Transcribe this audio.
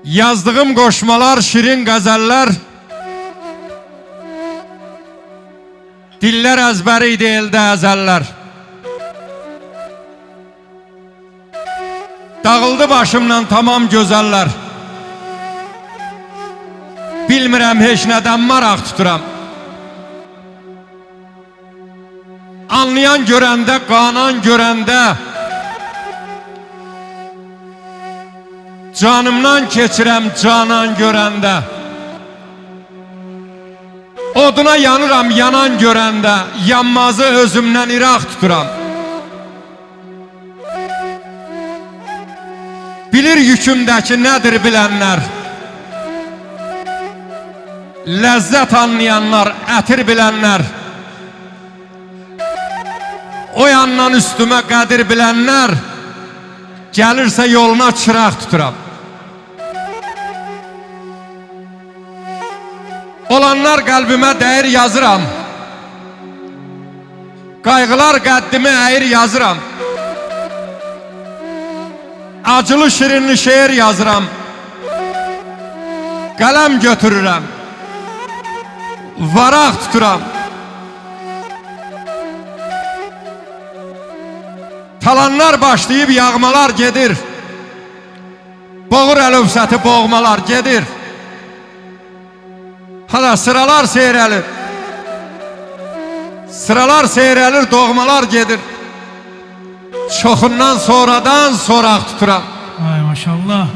Yazdığım qoşmalar, şirin qəzəllər dillər əzbəri idi eldə əzəllər. Dağıldı başımdan tamam gözəllər. Bilmirəm heç nədən maraq tuturam. Anlayan görəndə, qanan görəndə canımdan keçirəm canan görəndə. Oduna yanıram yanan görəndə, yanmazı özümdən iraq tuturam. Bilir yükümdəki nədir bilənlər, ləzzət anlayanlar, ətir bilənlər, o yandan üstümə qədir bilənlər, gəlirsə yoluna çıraq tuturam. Olanlar qəlbimə dəyir yazıram, qayğılar qəddimi əyir yazıram, acılı şirinli şeir yazıram, qələm götürürəm, varaq tuturam. Talanlar başlayıb yağmalar gedir, boğur əlövsəti boğmalar gedir. Hala sıralar seyrəlir, sıralar seyrəlir, doğmalar gedir. Çoxundan sonradan soraq tuturam. Ay maşallah.